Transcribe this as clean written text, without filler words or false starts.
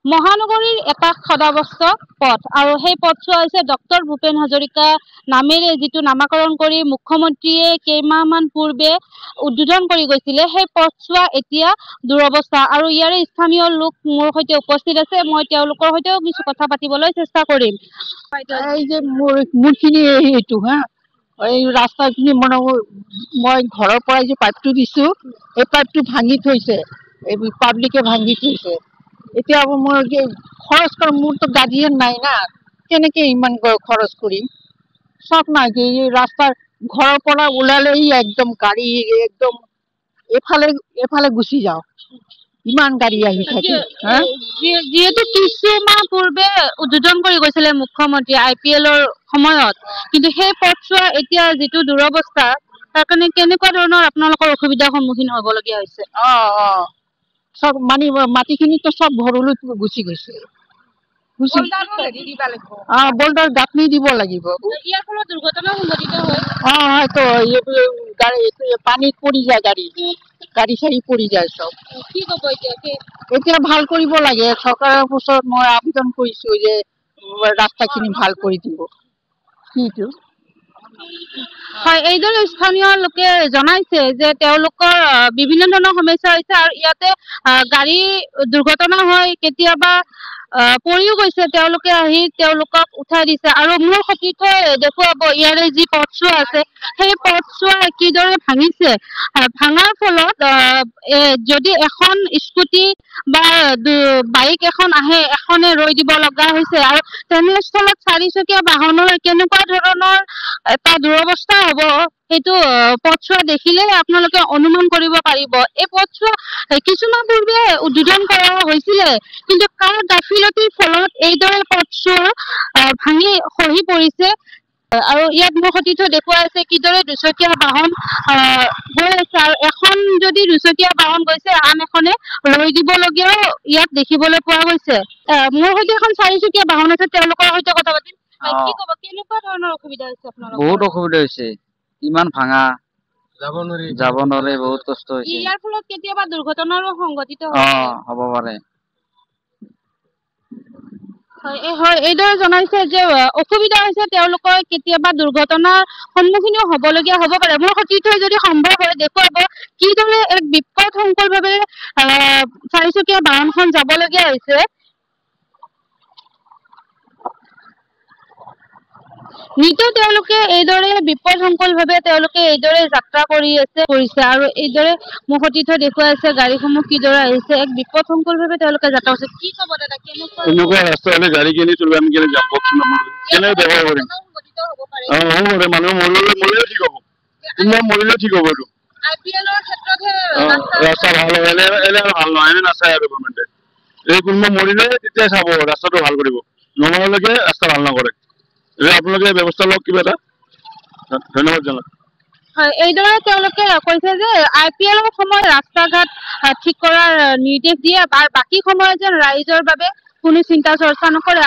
মহানগৰীৰ এটা সদাৱস্ত পথ আৰু সেই পথছোৱা হৈছে ডক্টৰ ভূপেন হাজৰিকা নামেৰে যিটো নামাকৰণ কৰি মুখ্যমন্ত্ৰীয়ে কেইমাহমান পূৰ্বে উদ্বোধন কৰি গৈছিলে সেই পথছোৱা এতিয়া দুৰৱস্থা আৰু ইয়াৰে স্থানীয় লোক মোৰ সৈতে উপস্থিত আছে মই তেওঁলোকৰ সৈতেও কিছু কথা পাতিবলৈ চেষ্টা কৰিম এই যে মোৰখিনি এইটো হা এই ৰাস্তাখিনি মই ঘৰৰ পৰাই যে পাইপটো দিছো এই পাইপটো ভাঙি থৈছে এই পাব্লিকে ভাঙি থৈছে এতিয়া মোৰ খৰচ কৰা মোৰতো গাড়ীয়ে নাই না কেনেকে ইমান খৰচ কৰিম সব নাই কি ৰাস্তাৰ ঘৰৰ পৰা ওলালেই একদম গাড়ী একদম এফালে গুচি যাওঁ ইমান গাড়ী আহি থাকে যিহেতু কিছুমাহ পূৰ্বে উদ্বোধন কৰি গৈছিলে মুখ্যমন্ত্ৰী IPLৰ সময়ত কিন্তু সেই পথছোৱা এতিয়া যিটো দুৰৱস্থা তাৰ কাৰণে কেনেকুৱা ধৰণৰ আপোনালোকৰ অসুবিধাৰ সন্মুখীন হ'বলগীয়া হৈছে সব মাটিখিনিতো সব ঘৰলৈ গুচি গৈছে বল্ডাৰ গাঁথনি দিব লাগিব ইয়াৰ ফলত দুৰ্ঘটনা সংঘটিত হয় হয়তো পানীত পৰি যায় গাড়ী চাৰি পৰি যায় সব কি ক'ব এতিয়া ভাল কৰিব লাগে চৰকাৰৰ ওচৰত মই আবেদন কৰিছো যে ৰাস্তাখিনি ভাল কৰি দিব কিটো হয় এইদৰে স্থানীয় লোকে জনাইছে যে তেওঁলোকৰ বিভিন্ন ধৰণৰ সমস্যা হৈছে আৰু ইয়াতে গাড়ী দুৰ্ঘটনা হয় কেতিয়াবা পৰিও গৈছে তেওঁলোকে আহি তেওঁলোকক উঠাই দিছে আৰু মোৰ সতীৰ্থই দেখুৱাব ইয়াৰে যি পথছোৱা আছে সেই পথছোৱা কিদৰে ভাঙিছে ভাঙাৰ ফলত যদি এখন স্কুটি বা বাইক এখন আহে এখনে ৰৈ দিব লগা হৈছে আৰু তেনেস্থলত চাৰিচকীয়া বাহনৰ কেনেকুৱা ধৰণৰ এটা দুৰৱস্থা হ'ব সেইটো পথছোৱা দেখিলে আপোনালোকে অনুমান কৰিব পাৰিব এই পথছোৱা কিছুমান পূৰ্বে উদ্বোধন কৰা হৈছিলে কিন্তু কাৰ গাফিলতিৰ ফলত এইদৰে পথছোৱা ভাঙি খহি পৰিছে আৰু ইয়াত মোৰ সতীৰ্থ দেখুৱাই আছে কিদৰে দুচকীয়া বাহন গৈ আছে আৰু এখন যদি দুচকীয়া বাহন গৈছে আন এখনে ৰৈ দিবলগীয়াও ইয়াত দেখিবলৈ পোৱা গৈছে মোৰ সৈতে এখন চাৰিচকীয়া বাহন আছে তেওঁলোকৰ সৈতে কথা পাতিম কি ক'ব কেনেকুৱা ধৰণৰ অসুবিধা হৈছে আপোনালোকৰ বহুত অসুবিধা হৈছে ইমান ভাঙা যাব নোৱাৰে বহুত কষ্ট হৈছে ইয়াৰ ফলত কেতিয়াবা দুৰ্ঘটনাৰো সংঘটিত হ'ব পাৰে হয় এইদৰে জনাইছে যে অসুবিধা হৈছে তেওঁলোকৰ কেতিয়াবা দুৰ্ঘটনাৰ সন্মুখীনো হ'বলগীয়া হ'ব পাৰে মোৰ সতীৰ্থই যদি সম্ভৱ হয় দেখুৱাব কিদৰে এক বিপদসংকুলভাৱে চাৰিচকীয়া বাহনখন যাবলগীয়া হৈছে নিতৌ তেওঁলোকে এইদৰে বিপদসংকুলভাৱে তেওঁলোকে এইদৰে যাত্ৰা কৰিছে আৰু এইদৰে মোৰ সতীৰ্থ দেখুৱাই আছে গাড়ীসমূহ কিদৰে আহিছে এক বিপদসংকুলভাৱে তেওঁলোকে যাত্ৰা কৰিছে কি ক'ব দাদা কেনেকুৱা ৰাস্তা হ'লে গাড়ী কিনি চলিব আমি কেনে যাম কওকচোন কেনেকৈ ব্যৱহাৰ কৰিম হ'ব পাৰে মানুহ মৰিলেও ঠিক হ'ব কোনোবা মৰিলেও ঠিক হ'ব এইটো ৰাস্তা ভাল হয় এনে ভাল নহয় এনে নাচায় আৰু গভৰ্ণমেণ্টে এই কোনোবা মৰিলে তেতিয়া চাব ৰাস্তাটো ভাল কৰিব নমৰালৈকে ৰাস্তা ভাল নকৰে আপোনালোকে ব্যৱস্থা লওক কিবা এটা ধন্যবাদ জনাওক হয় এইদৰে তেওঁলোকে কৈছে যে IPLৰ সময়ত ৰাস্তা ঘাট ঠিক কৰাৰ নিৰ্দেশ দিয়ে আৰু বাকী সময়ত যেন ৰাইজৰ বাবে কোনো চিন্তা চৰ্চা নকৰে